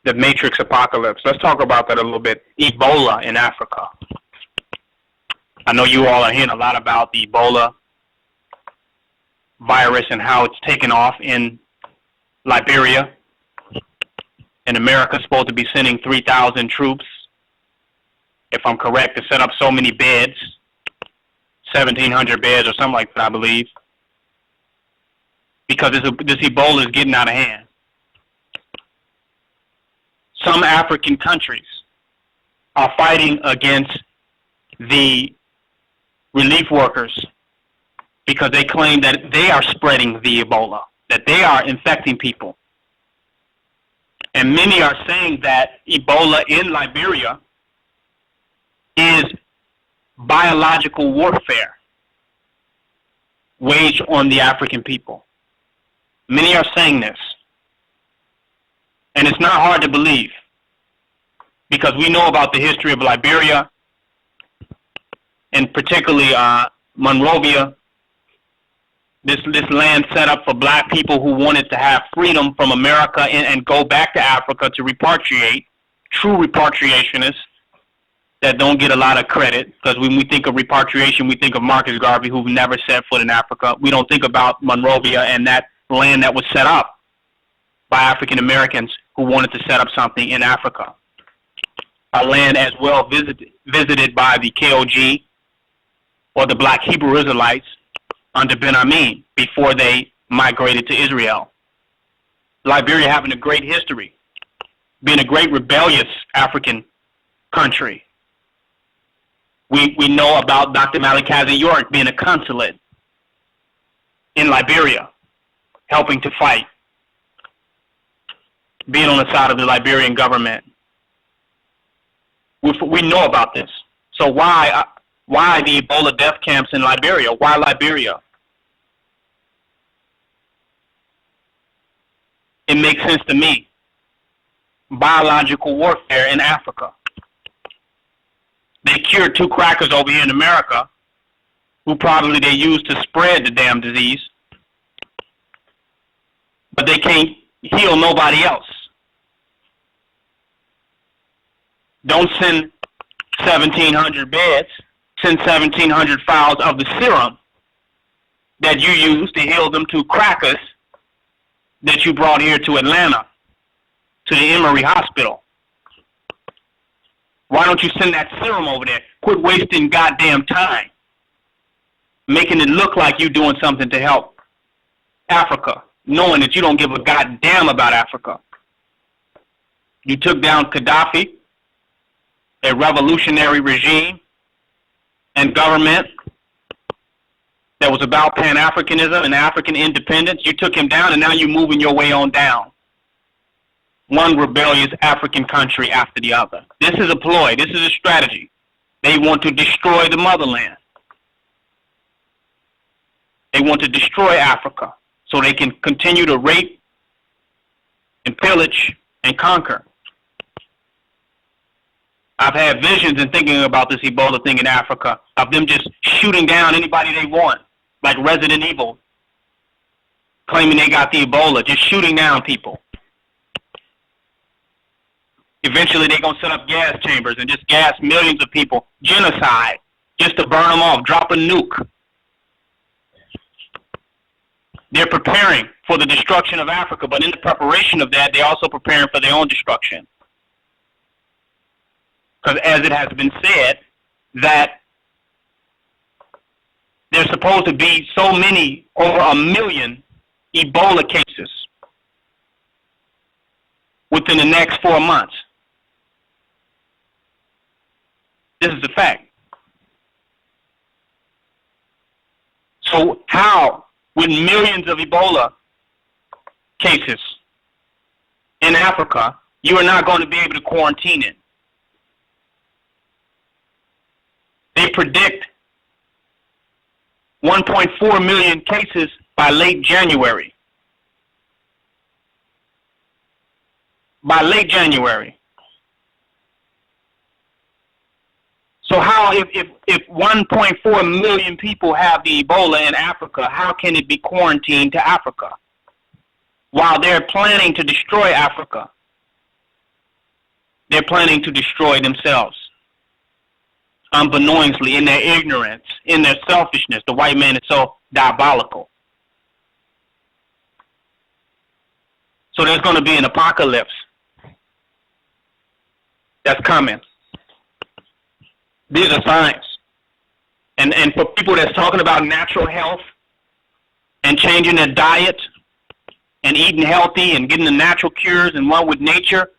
the Matrix apocalypse. Let's talk about that a little bit. Ebola in Africa. I know you all are hearing a lot about the Ebola virus and how it's taken off in Liberia. And America's supposed to be sending 3,000 troops, if I'm correct, to set up so many beds, 1,700 beds or something like that, I believe, because this Ebola is getting out of hand. Some African countries are fighting against the relief workers because they claim that they are spreading the Ebola, that they are infecting people. And many are saying that Ebola in Liberia is biological warfare waged on the African people. Many are saying this. And it's not hard to believe, because we know about the history of Liberia, and particularly Monrovia, this land set up for black people who wanted to have freedom from America and go back to Africa to repatriate, true repatriationists that don't get a lot of credit, because when we think of repatriation, we think of Marcus Garvey, who never set foot in Africa. We don't think about Monrovia and that land that was set up by African Americans who wanted to set up something in Africa. A land as well visited by the K.O.G. or the Black Hebrew Israelites under Ben Amin before they migrated to Israel. Liberia having a great history, being a great rebellious African country. We know about Dr. Malikazi York being a consulate in Liberia, helping to fight, being on the side of the Liberian government. We know about this. So why the Ebola death camps in Liberia? Why Liberia? It makes sense to me. Biological warfare in Africa. They cured 2 crackers over here in America, who probably they used to spread the damn disease, but they can't heal nobody else. Don't send 1,700 beds, send 1,700 vials of the serum that you used to heal them 2 crackers that you brought here to Atlanta, to the Emory Hospital. Why don't you send that serum over there? Quit wasting goddamn time, making it look like you're doing something to help Africa, knowing that you don't give a goddamn about Africa. You took down Gaddafi, a revolutionary regime and government that was about Pan-Africanism and African independence. You took him down, and now you're moving your way on down. One rebellious African country after the other. This is a ploy. This is a strategy. They want to destroy the motherland. They want to destroy Africa so they can continue to rape and pillage and conquer. I've had visions and thinking about this Ebola thing in Africa of them just shooting down anybody they want, like Resident Evil, claiming they got the Ebola, just shooting down people. Eventually they're going to set up gas chambers and just gas millions of people. Genocide, just to burn them off, drop a nuke. They're preparing for the destruction of Africa, but in the preparation of that, they're also preparing for their own destruction. Because as it has been said, that there's supposed to be so many, over 1 million Ebola cases within the next 4 months. This is a fact. So how, with millions of Ebola cases in Africa, you are not going to be able to quarantine it? They predict 1.4 million cases by late January. By late January. So how, if 1.4 million people have the Ebola in Africa, how can it be quarantined to Africa? While they're planning to destroy Africa. They're planning to destroy themselves. Unbeknownstly, in their ignorance, in their selfishness, the white man is so diabolical. So there's going to be an apocalypse that's coming. These are signs. And for people that's talking about natural health and changing their diet and eating healthy and getting the natural cures and one with nature,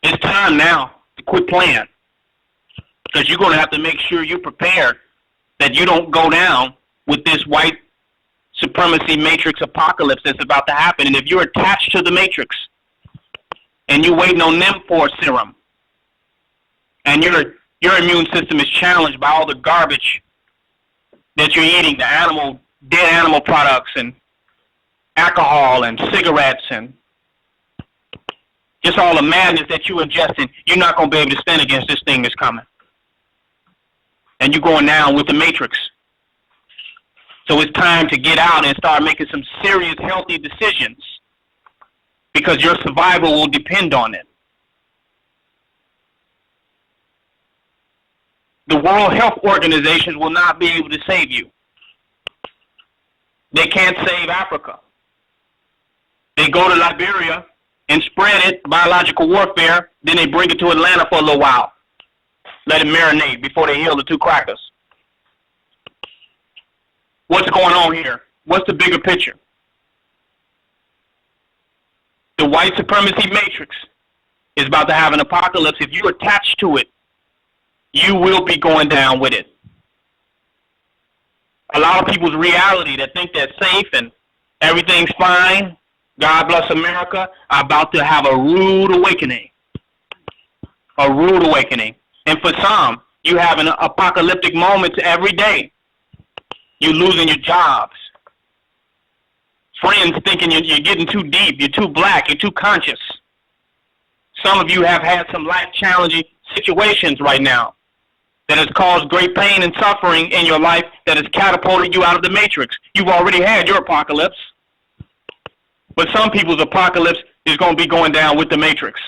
it's time now to quit playing. Because you're going to have to make sure you're prepared that you don't go down with this white supremacy matrix apocalypse that's about to happen. And if you're attached to the matrix and you're waiting on them for a serum and your immune system is challenged by all the garbage that you're eating, the dead animal products and alcohol and cigarettes and just all the madness that you're ingesting, you're not going to be able to stand against this thing that's coming. And you're going down with the matrix. So it's time to get out and start making some serious, healthy decisions because your survival will depend on it. The World Health Organization will not be able to save you. They can't save Africa. They go to Liberia and spread it, biological warfare, then they bring it to Atlanta for a little while. Let it marinate before they heal the two crackers. What's going on here? What's the bigger picture? The white supremacy matrix is about to have an apocalypse. If you're attached to it, you will be going down with it. A lot of people's reality that think they're safe and everything's fine, God bless America, are about to have a rude awakening. A rude awakening. And for some, you have an apocalyptic moments every day. You're losing your jobs. Friends thinking you're getting too deep, you're too black, you're too conscious. Some of you have had some life-challenging situations right now that has caused great pain and suffering in your life that has catapulted you out of the matrix. You've already had your apocalypse. But some people's apocalypse is going to be going down with the matrix.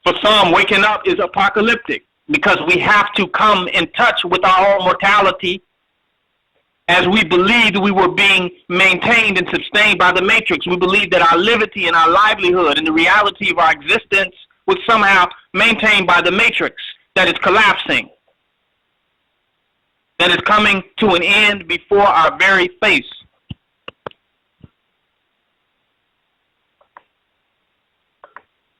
For some, waking up is apocalyptic because we have to come in touch with our own mortality as we believed we were being maintained and sustained by the matrix. We believed that our liberty and our livelihood and the reality of our existence was somehow maintained by the matrix that is collapsing, that is coming to an end before our very face.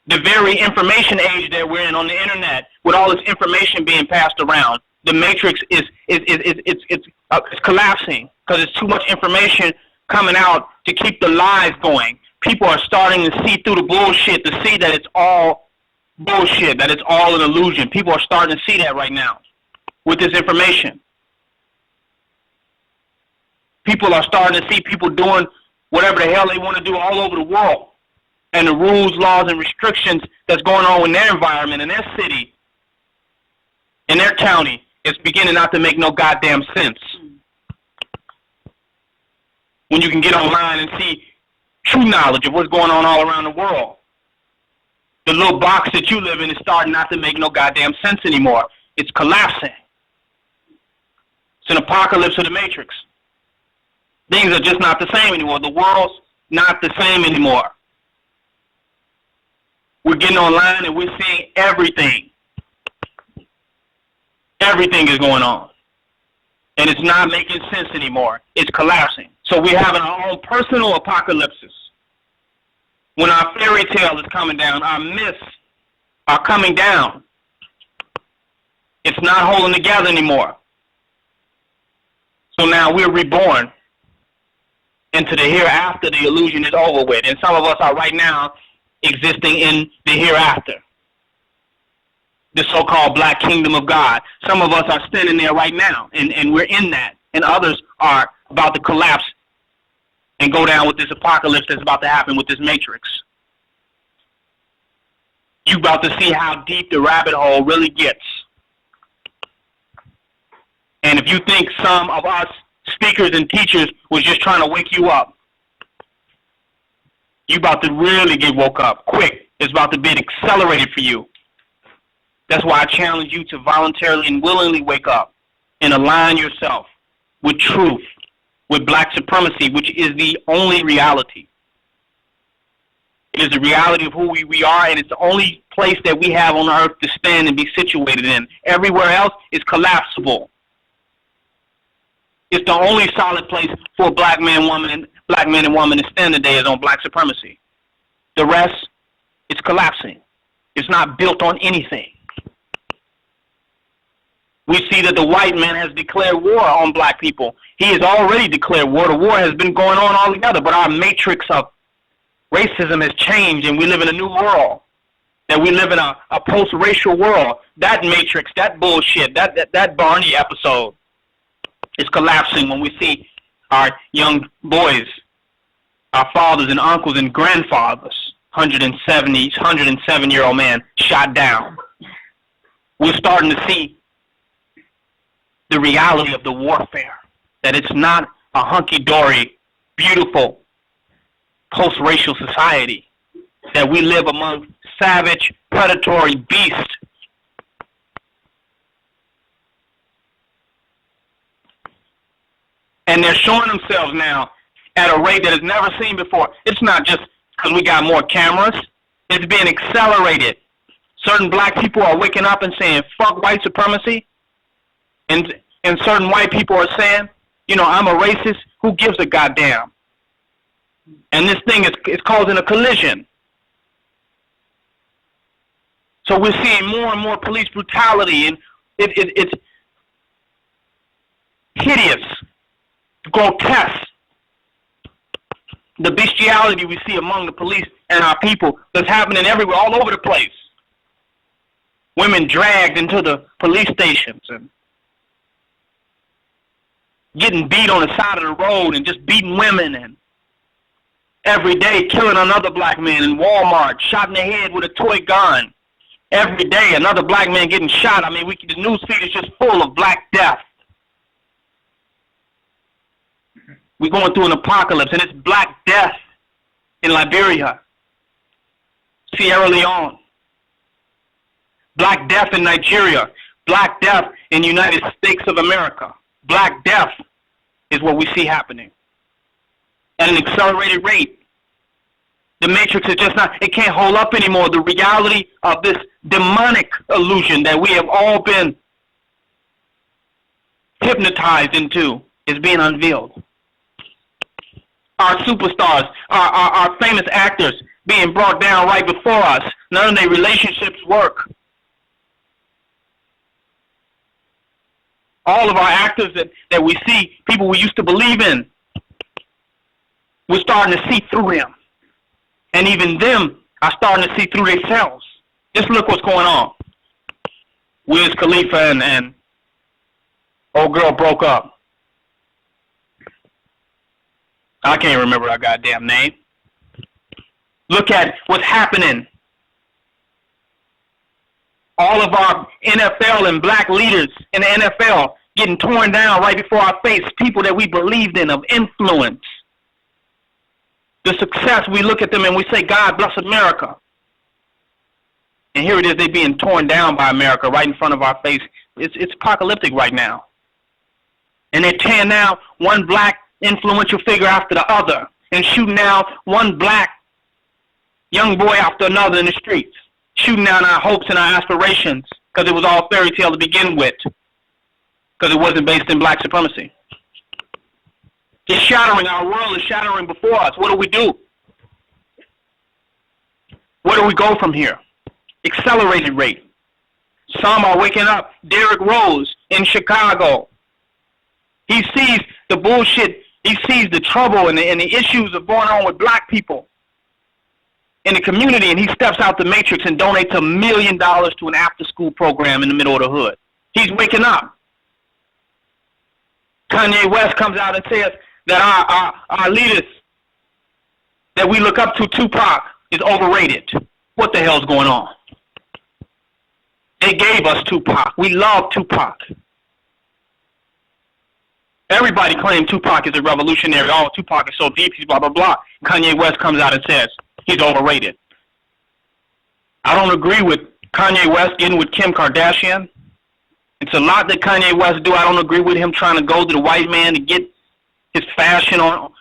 The very information age that we're in on the internet, with all this information being passed around, the matrix is collapsing because there's too much information coming out to keep the lies going. People are starting to see through the bullshit, to see that it's all bullshit, that it's all an illusion. People are starting to see that right now with this information. People are starting to see people doing whatever the hell they want to do all over the world. And the rules, laws, and restrictions that's going on in their environment, in their city, in their county, it's beginning not to make no goddamn sense. When you can get online and see true knowledge of what's going on all around the world. The little box that you live in is starting not to make no goddamn sense anymore. It's collapsing. It's an apocalypse of the matrix. Things are just not the same anymore. The world's not the same anymore. We're getting online and we're seeing everything. Everything is going on. And it's not making sense anymore. It's collapsing. So we're having our own personal apocalypses. When our fairy tale is coming down, our myths are coming down. It's not holding together anymore. So now we're reborn into the hereafter. The illusion is over with. And some of us are right now existing in the hereafter, the so-called black kingdom of God. Some of us are standing there right now, and we're in that. And others are about to collapse and go down with this apocalypse that's about to happen with this matrix. You're about to see how deep the rabbit hole really gets. And if you think some of us, speakers and teachers, was just trying to wake you up, You about to really get woke up quick. It's about to be accelerated for you. That's why I challenge you to voluntarily and willingly wake up and align yourself with truth, with black supremacy, which is the only reality. It is the reality of who we are, and it's the only place that we have on earth to stand and be situated in. Everywhere else is collapsible. It's the only solid place for black men and women to stand today is on black supremacy. The rest, it's collapsing. It's not built on anything. We see that the white man has declared war on black people. He has already declared war. The war has been going on altogether, but our matrix of racism has changed, and we live in a new world. That we live in a post-racial world. That matrix, that bullshit, that Barney episode is collapsing when we see our young boys, our fathers and uncles and grandfathers, 107-year-old man shot down. We're starting to see the reality of the warfare, that it's not a hunky-dory, beautiful, post-racial society, that we live among savage, predatory beasts. And they're showing themselves now at a rate that is never seen before. It's not just because we got more cameras. It's being accelerated. Certain black people are waking up and saying, fuck white supremacy. And certain white people are saying, you know, I'm a racist. Who gives a goddamn? And this thing is causing a collision. So we're seeing more and more police brutality, and it's hideous, grotesque. The bestiality we see among the police and our people that's happening everywhere, all over the place. Women dragged into the police stations and getting beat on the side of the road and just beating women, and every day killing another black man in Walmart, shot in the head with a toy gun. Every day another black man getting shot. I mean, the news feed is just full of black death. We're going through an apocalypse, and it's black death in Liberia, Sierra Leone, black death in Nigeria, black death in the United States of America. Black death is what we see happening at an accelerated rate. The matrix is just not, it can't hold up anymore. The reality of this demonic illusion that we have all been hypnotized into is being unveiled. Our superstars, our famous actors being brought down right before us. None of their relationships work. All of our actors that we see, people we used to believe in, we're starting to see through them. And even them are starting to see through themselves. Just look what's going on. Wiz Khalifa and old girl broke up. I can't remember her goddamn name. Look at what's happening. All of our NFL and black leaders in the NFL getting torn down right before our face. People that we believed in, of influence. The success, we look at them and we say, God bless America. And here it is, they being torn down by America right in front of our face. It's apocalyptic right now. And they're tearing down one black influential figure after the other and shooting down one black young boy after another in the streets. Shooting down our hopes and our aspirations because it was all fairy tale to begin with, because it wasn't based in black supremacy. It's shattering. Our world is shattering before us. What do? Where do we go from here? Accelerated rate. Some are waking up. Derrick Rose in Chicago. He sees the bullshit. He sees the trouble and the issues of going on with black people in the community, and he steps out the matrix and donates $1 million to an after-school program in the middle of the hood. He's waking up. Kanye West comes out and says that our leaders that we look up to, Tupac, is overrated. What the hell's going on? They gave us Tupac. We love Tupac. Everybody claimed Tupac is a revolutionary. Oh, Tupac is so deep, he's blah, blah, blah. Kanye West comes out and says he's overrated. I don't agree with Kanye West getting with Kim Kardashian. It's a lot that Kanye West do. I don't agree with him trying to go to the white man to get his fashion on,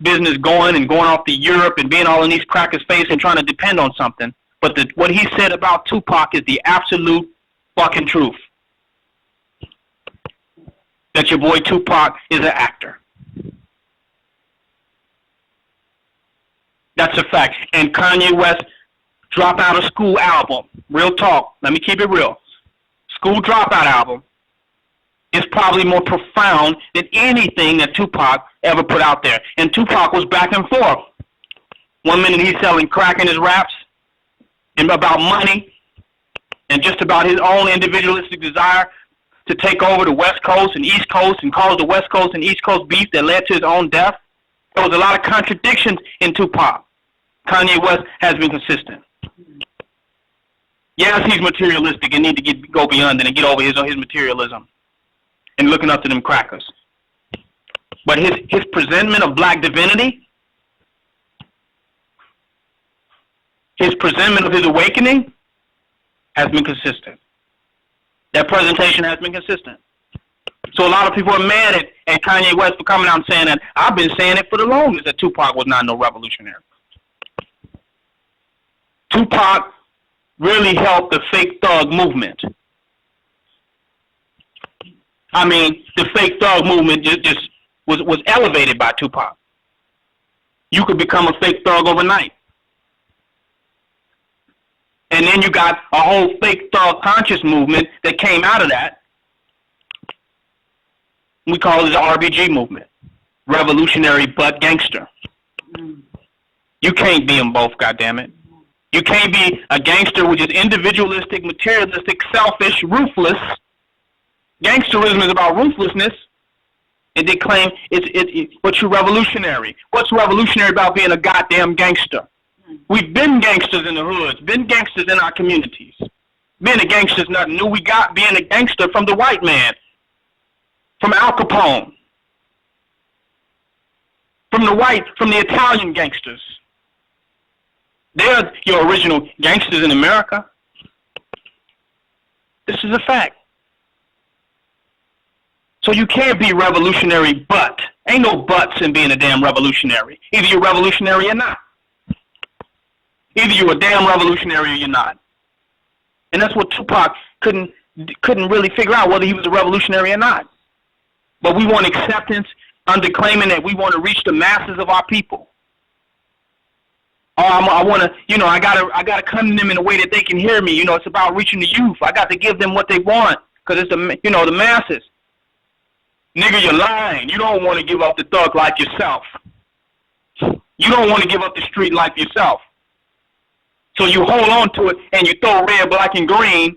business going and going off to Europe and being all in these crackers' face and trying to depend on something. But what he said about Tupac is the absolute fucking truth. That your boy Tupac is an actor. That's a fact. And Kanye West Drop Out of School album, real talk, let me keep it real. School Dropout album is probably more profound than anything that Tupac ever put out there. And Tupac was back and forth. One minute he's selling crack in his raps and about money and just about his own individualistic desire to take over the West Coast and East Coast and cause the West Coast and East Coast beef that led to his own death. There was a lot of contradictions in Tupac. Kanye West has been consistent. Yes, he's materialistic and need to go beyond it and get over his materialism and looking up to them crackers. But his presentment of black divinity, his presentment of his awakening has been consistent. That presentation has been consistent. So a lot of people are mad at Kanye West for coming out and saying that. I've been saying it for the longest that Tupac was not no revolutionary. Tupac really helped the fake thug movement. I mean, the fake thug movement just was elevated by Tupac. You could become a fake thug overnight. And then you got a whole fake thug conscious movement that came out of that. We call it the RBG movement. Revolutionary but gangster. You can't be them both, goddammit. You can't be a gangster which is individualistic, materialistic, selfish, ruthless. Gangsterism is about ruthlessness. And they claim what's your revolutionary? What's revolutionary about being a goddamn gangster? We've been gangsters in the hoods, been gangsters in our communities. Being a gangster is nothing new. We got being a gangster from the white man, from Al Capone, from the Italian gangsters. They're your original gangsters in America. This is a fact. So you can't be revolutionary, but ain't no buts in being a damn revolutionary. Either you're revolutionary or not. Either you're a damn revolutionary or you're not. And that's what Tupac couldn't really figure out, whether he was a revolutionary or not. But we want acceptance under claiming that we want to reach the masses of our people. Oh, I want to, I gotta come to them in a way that they can hear me. It's about reaching the youth. I got to give them what they want because it's the masses. Nigga, you're lying. You don't want to give up the thug life yourself. You don't want to give up the street life yourself. So you hold on to it and you throw red, black, and green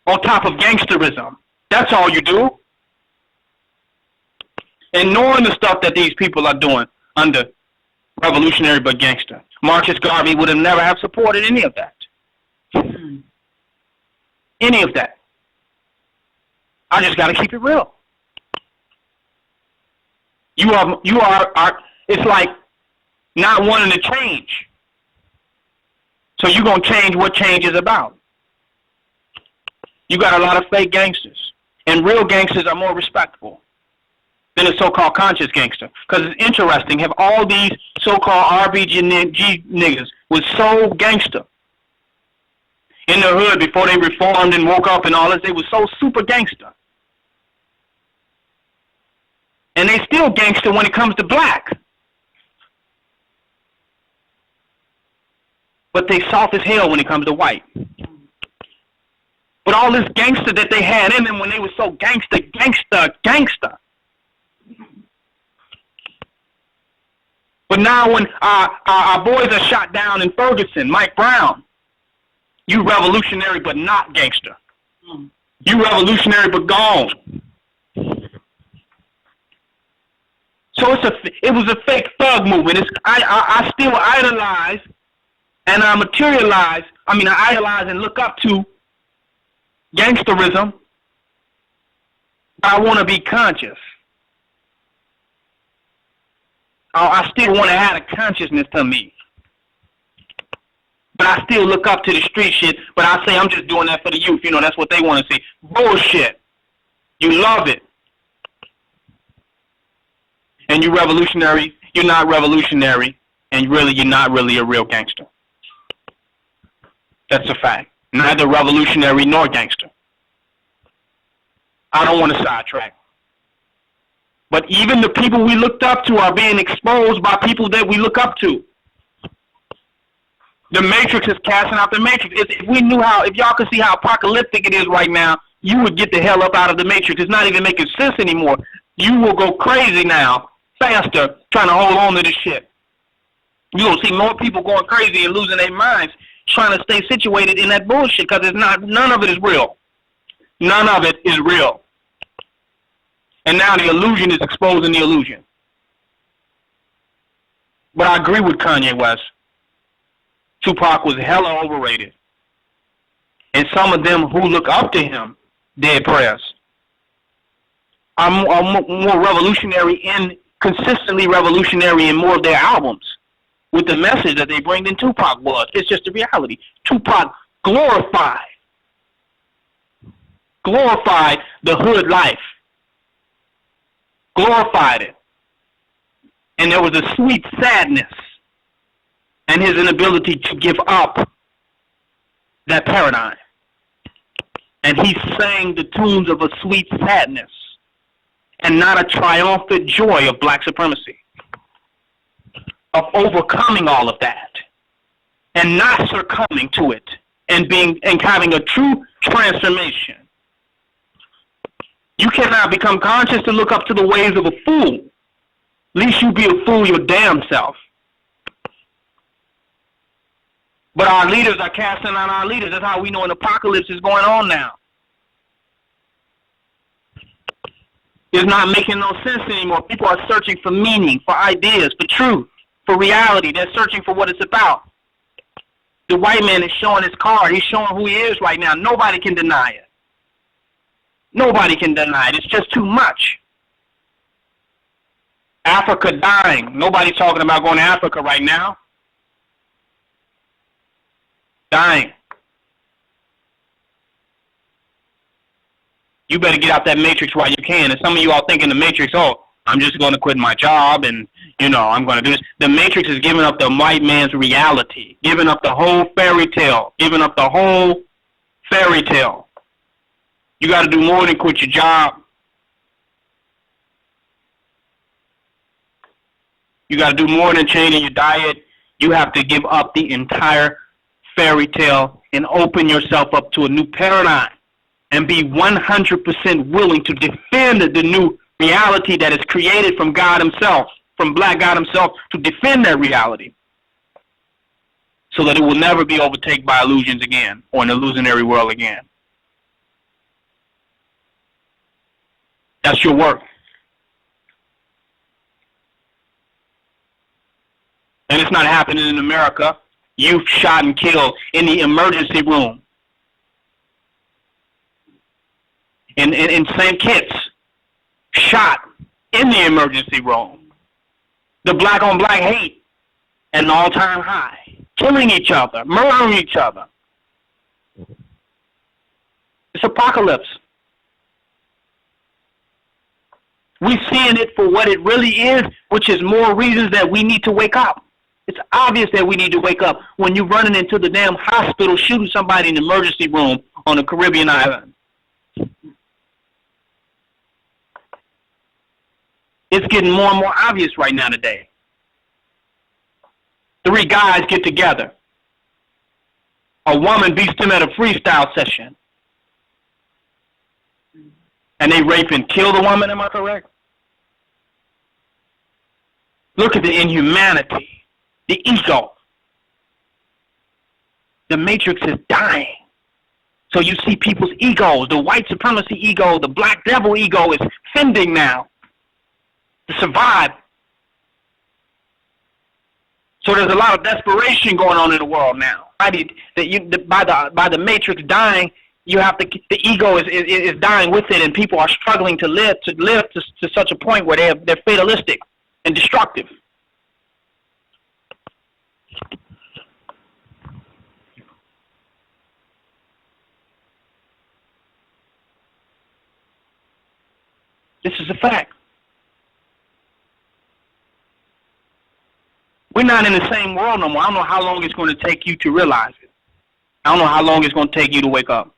on top of gangsterism. That's all you do. And knowing the stuff that these people are doing under revolutionary but gangster. Marcus Garvey would have never have supported any of that. Any of that. I just got to keep it real. You are, it's like not wanting to change. So you're going to change what change is about. You got a lot of fake gangsters. And real gangsters are more respectable than a so-called conscious gangster. Because it's interesting, have all these so-called RBG niggas was so gangster in the hood before they reformed and woke up and all this. They was so super gangster. And they still gangster when it comes to black. But they soft as hell when it comes to white. But all this gangster that they had in them when they were so gangster. But now when our boys are shot down in Ferguson, Mike Brown, you revolutionary but not gangster. You revolutionary but gone. So it was a fake thug movement. I still idolize and I idolize and look up to gangsterism. I want to be conscious. I still want to have a consciousness to me. But I still look up to the street shit, but I say I'm just doing that for the youth. You know, that's what they want to see. Bullshit. You love it. And you're revolutionary. You're not revolutionary. And really, you're not really a real gangster. That's a fact. Neither revolutionary nor gangster. I don't want to sidetrack. But even the people we looked up to are being exposed by people that we look up to. The Matrix is casting out the Matrix. If we knew how, if y'all could see how apocalyptic it is right now, you would get the hell up out of the Matrix. It's not even making sense anymore. You will go crazy now, faster, trying to hold on to this shit. You're going to see more people going crazy and losing their minds, trying to stay situated in that bullshit, because it's not, none of it is real. None of it is real. And now the illusion is exposing the illusion. But I agree with Kanye West. Tupac was hella overrated. And some of them who look up to him, dead prayers, are more revolutionary and consistently revolutionary in more of their albums with the message that they bring than Tupac was. It's just the reality. Tupac glorified the hood life. Glorified it. And there was a sweet sadness and his inability to give up that paradigm. And he sang the tunes of a sweet sadness and not a triumphant joy of black supremacy, of overcoming all of that and not succumbing to it and having a true transformation. You cannot become conscious to look up to the ways of a fool. At least you be a fool your damn self. But our leaders are casting out our leaders. That's how we know an apocalypse is going on now. It's not making no sense anymore. People are searching for meaning, for ideas, for truth, for reality. They're searching for what it's about. The white man is showing his card. He's showing who he is right now. Nobody can deny it. Nobody can deny it. It's just too much. Africa dying. Nobody's talking about going to Africa right now. Dying. You better get out that matrix while you can. And some of you all think in the matrix, oh, I'm just going to quit my job and, you know, I'm going to do this. The matrix is giving up the white man's reality, giving up the whole fairy tale, giving up the whole fairy tale. You got to do more than quit your job. You got to do more than changing your diet. You have to give up the entire fairy tale and open yourself up to a new paradigm and be 100% willing to defend the new reality that is created from God himself, from black God himself, to defend that reality so that it will never be overtaken by illusions again or an illusionary world again. That's your work. And it's not happening in America. Youth shot and killed in the emergency room. In St. Kitts, shot in the emergency room. The black on black hate at an all-time high. Killing each other, murdering each other. It's apocalypse. We're seeing it for what it really is, which is more reasons that we need to wake up. It's obvious that we need to wake up when you're running into the damn hospital shooting somebody in the emergency room on a Caribbean island. It's getting more and more obvious right now today. 3 guys get together. A woman beats them at a freestyle session. And they rape and kill the woman, am I correct? Look at the inhumanity, the ego. The matrix is dying. So you see people's egos, the white supremacy ego, the black devil ego is fending now to survive. So there's a lot of desperation going on in the world now. By the matrix dying, you have to, the ego is dying with it, and people are struggling to live to such a point where they're fatalistic and destructive. This is a fact. We're not in the same world no more. I don't know how long it's going to take you to realize it. I don't know how long it's going to take you to wake up.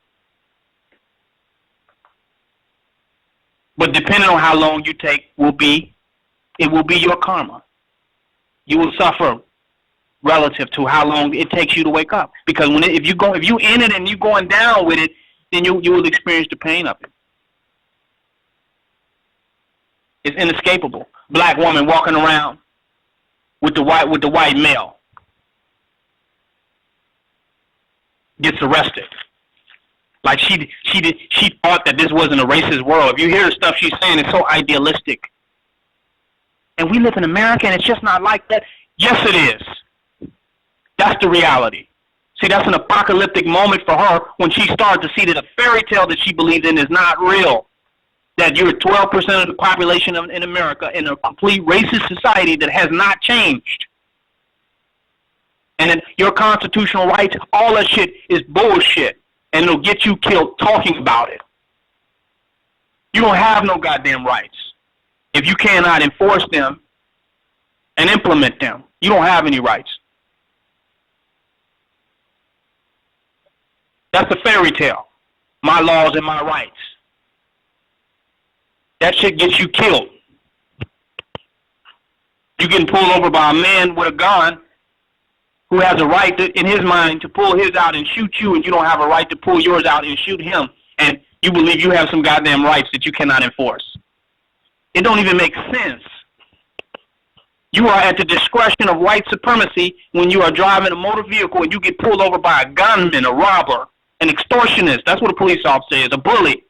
But depending on how long you take it will be your karma. You will suffer relative to how long it takes you to wake up. Because if you in it and you going down with it, then you will experience the pain of it. It's inescapable. Black woman walking around with the white male gets arrested. Like she thought that this wasn't a racist world. If you hear the stuff she's saying, it's so idealistic. And we live in America, and it's just not like that. Yes, it is. That's the reality. See, that's an apocalyptic moment for her when she starts to see that a fairy tale that she believes in is not real. That you're 12% of the population in America in a complete racist society that has not changed. And then your constitutional rights, all that shit is bullshit. And it'll get you killed talking about it. You don't have no goddamn rights. If you cannot enforce them and implement them, you don't have any rights. That's a fairy tale. My laws and my rights. That shit gets you killed. You getting pulled over by a man with a gun who has a right to, in his mind, to pull his out and shoot you, and you don't have a right to pull yours out and shoot him, and you believe you have some goddamn rights that you cannot enforce. It don't even make sense. You are at the discretion of white supremacy when you are driving a motor vehicle and you get pulled over by a gunman, a robber, an extortionist. That's what a police officer is, a bully.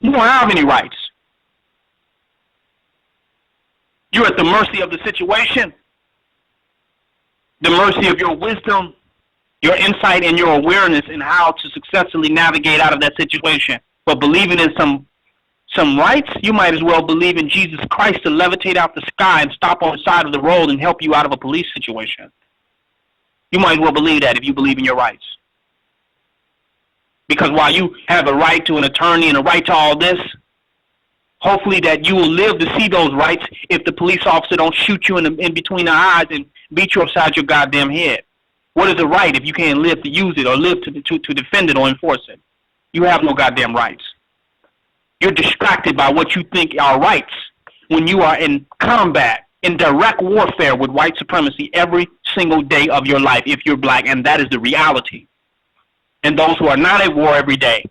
You don't have any rights. You're at the mercy of the situation, the mercy of your wisdom, your insight, and your awareness in how to successfully navigate out of that situation. But believing in some rights, you might as well believe in Jesus Christ to levitate out the sky and stop on the side of the road and help you out of a police situation. You might as well believe that if you believe in your rights. Because while you have a right to an attorney and a right to all this, hopefully that you will live to see those rights if the police officer don't shoot you in between the eyes and beat you upside your goddamn head. What is a right if you can't live to use it or live to defend it or enforce it? You have no goddamn rights. You're distracted by what you think are rights when you are in combat, in direct warfare with white supremacy every single day of your life if you're black, and that is the reality. And those who are not at war every day,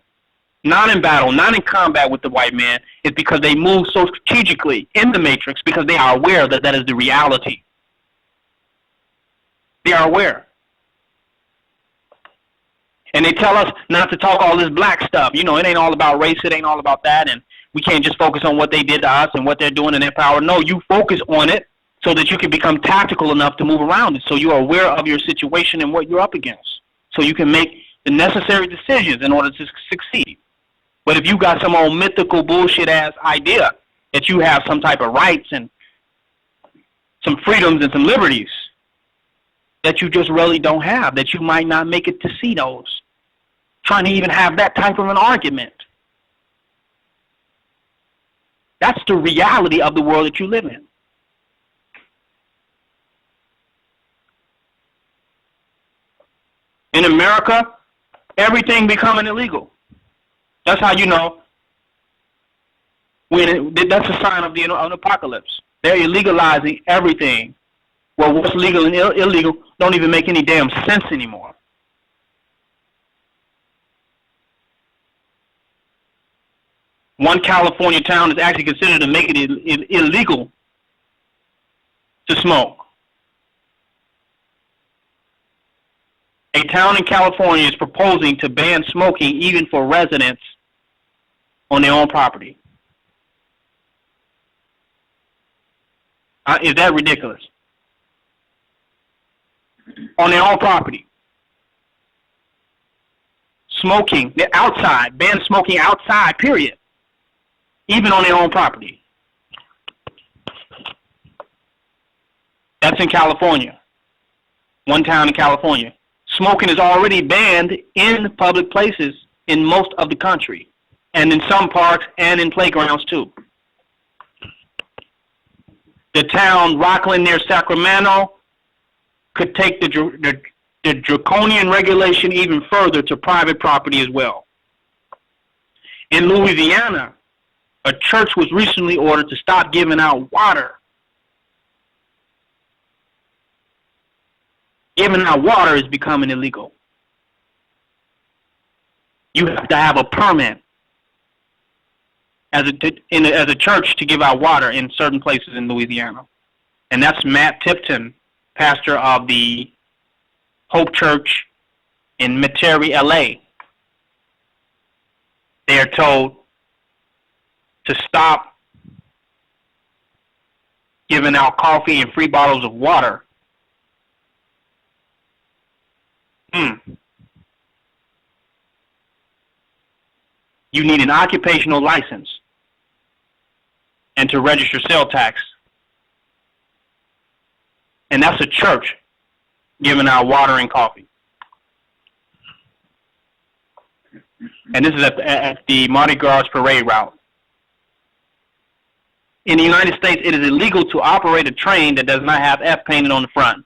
not in battle, not in combat with the white man, is because they move so strategically in the matrix because they are aware that that is the reality. They are aware. And they tell us not to talk all this black stuff. You know, it ain't all about race, it ain't all about that, and we can't just focus on what they did to us and what they're doing in their power. No, you focus on it so that you can become tactical enough to move around it, so you are aware of your situation and what you're up against, so you can make the necessary decisions in order to succeed. But if you got some old mythical bullshit-ass idea that you have some type of rights and some freedoms and some liberties that you just really don't have, that you might not make it to see those, trying to even have that type of an argument. That's the reality of the world that you live in. In America, everything becoming illegal. That's how you know that's a sign of an apocalypse. They're illegalizing everything. Well, what's legal and illegal don't even make any damn sense anymore. One California town is actually considered to make it illegal to smoke. A town in California is proposing to ban smoking even for residents on their own property. Is that ridiculous? On their own property. Smoking, they're outside, ban smoking outside, period. Even on their own property. That's in California. One town in California. Smoking is already banned in public places in most of the country, and in some parks and in playgrounds too. The town Rockland near Sacramento could take the draconian regulation even further to private property as well. In Louisiana, a church was recently ordered to stop giving out water. Giving out water is becoming illegal. You have to have a permit as a church to give out water in certain places in Louisiana. And that's Matt Tipton, pastor of the Hope Church in Metairie, LA. They are told to stop giving out coffee and free bottles of water. You need an occupational license and to register sales tax. And that's a church giving out water and coffee. And this is at the Mardi Gras parade route. In the United States, it is illegal to operate a train that does not have F painted on the front.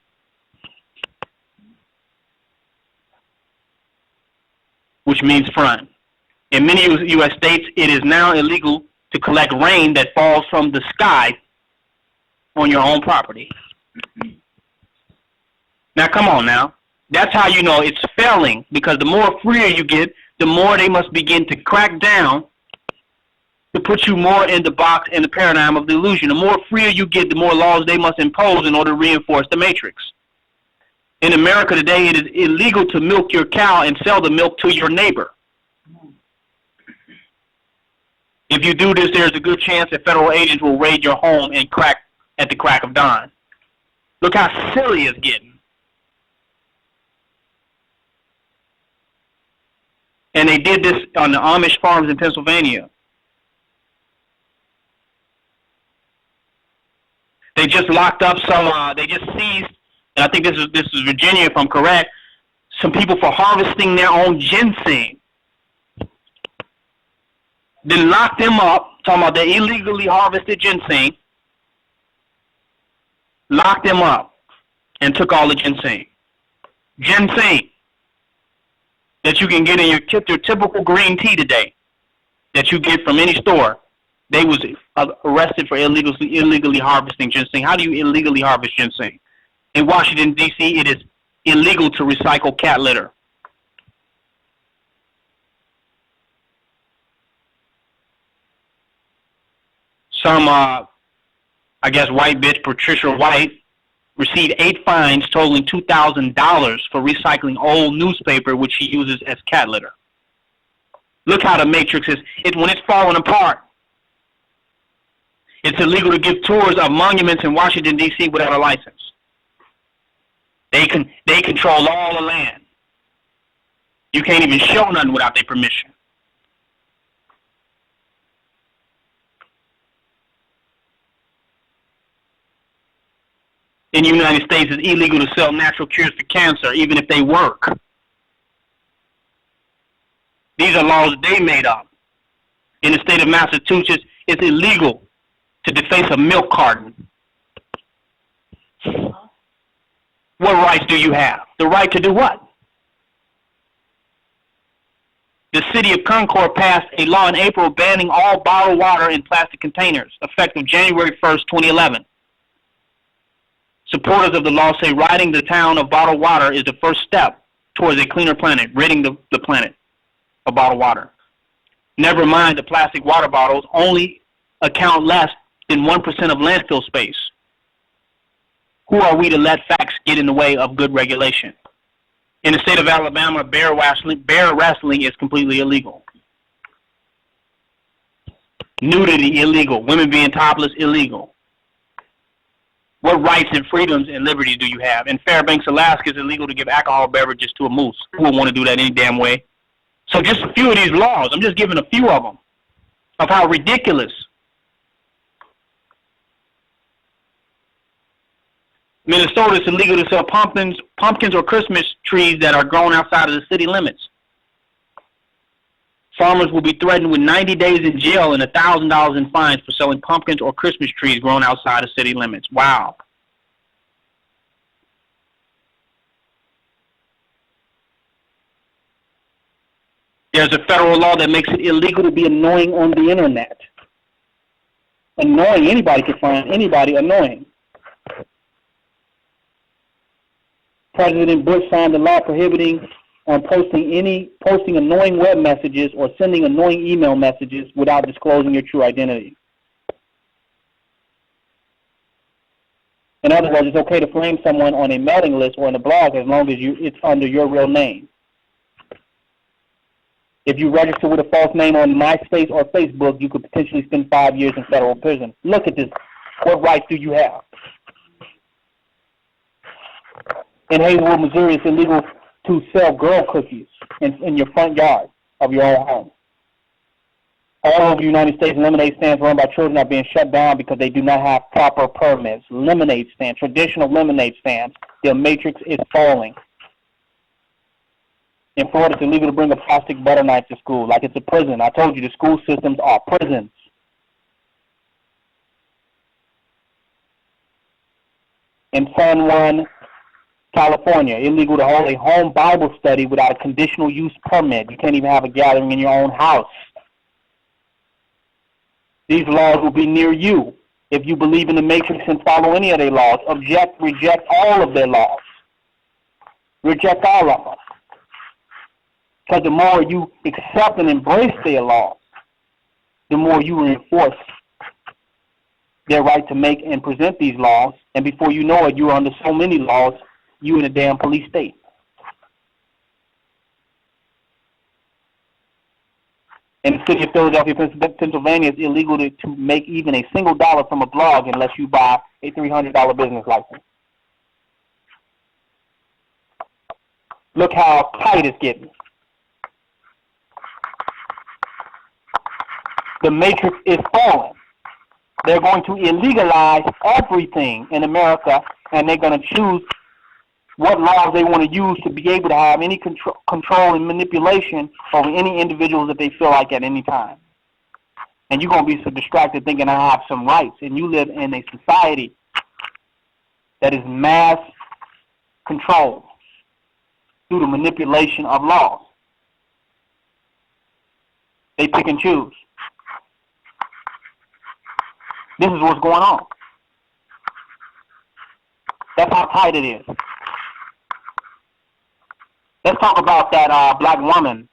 Which means front. In many U.S. states, it is now illegal to collect rain that falls from the sky on your own property. Now, come on now. That's how you know it's failing, because the more freer you get, the more they must begin to crack down to put you more in the box and the paradigm of the illusion. The more freer you get, the more laws they must impose in order to reinforce the matrix. In America today, it is illegal to milk your cow and sell the milk to your neighbor. If you do this, there's a good chance that federal agents will raid your home and crack at the crack of dawn. Look how silly it's getting. And they did this on the Amish farms in Pennsylvania. They just locked up some, they just seized, and I think this is Virginia if I'm correct, some people for harvesting their own ginseng. Then locked them up, talking about the illegally harvested ginseng, locked them up and took all the ginseng. Ginseng that you can get in your typical green tea today that you get from any store. They was arrested for illegally harvesting ginseng. How do you illegally harvest ginseng? In Washington, D.C., it is illegal to recycle cat litter. Some, I guess, white bitch, Patricia White, received 8 fines totaling $2,000 for recycling old newspaper, which she uses as cat litter. Look how the matrix is. When it's falling apart. It's illegal to give tours of monuments in Washington, D.C. without a license. They control all the land. You can't even show nothing without their permission. In the United States, it's illegal to sell natural cures for cancer, even if they work. These are laws that they made up. In the state of Massachusetts, it's illegal to deface a milk carton. What rights do you have? The right to do what? The city of Concord passed a law in April banning all bottled water in plastic containers, effective January 1st, 2011. Supporters of the law say ridding the town of bottled water is the first step towards a cleaner planet, ridding the planet of bottled water. Never mind the plastic water bottles only account less than 1% of landfill space. Who are we to let facts get in the way of good regulation? In the state of Alabama, bear wrestling is completely illegal. Nudity, illegal. Women being topless, illegal. What rights and freedoms and liberties do you have? In Fairbanks, Alaska, it's illegal to give alcohol beverages to a moose. Who would want to do that any damn way? So just a few of these laws. I'm just giving a few of them, of how ridiculous. Minnesota, it's illegal to sell pumpkins or Christmas trees that are grown outside of the city limits. Farmers will be threatened with 90 days in jail and $1,000 in fines for selling pumpkins or Christmas trees grown outside of city limits. Wow. There's a federal law that makes it illegal to be annoying on the internet. Annoying, anybody can find anybody annoying. President Bush signed a law prohibiting on posting annoying web messages or sending annoying email messages without disclosing your true identity. In other words, it's okay to frame someone on a mailing list or in a blog as long as it's under your real name. If you register with a false name on MySpace or Facebook, you could potentially spend 5 years in federal prison. Look at this. What rights do you have? In Hazelwood, Missouri, it's illegal to sell girl cookies in your front yard of your own home. All over the United States, lemonade stands run by children are being shut down because they do not have proper permits. Lemonade stands, traditional lemonade stands, their matrix is falling. In Florida, it's illegal to bring a plastic butter knife to school, like it's a prison. I told you the school systems are prisons. In San Juan, California, illegal to hold a home Bible study without a conditional use permit. You can't even have a gathering in your own house. These laws will be near you. If you believe in the matrix and follow any of their laws, reject all of their laws. Reject all of them. Because the more you accept and embrace their laws, the more you reinforce their right to make and present these laws. And before you know it, you are under so many laws, you in a damn police state. In the city of Philadelphia, Pennsylvania, it's illegal to make even a single dollar from a blog unless you buy a $300 business license. Look how tight it's getting. The matrix is falling. They're going to illegalize everything in America, and they're going to choose what laws they want to use to be able to have any control and manipulation over any individuals that they feel like at any time. And you're going to be so distracted thinking I have some rights, and you live in a society that is mass controlled through the manipulation of laws. They pick and choose. This is what's going on. That's how tight it is. Let's talk about that black woman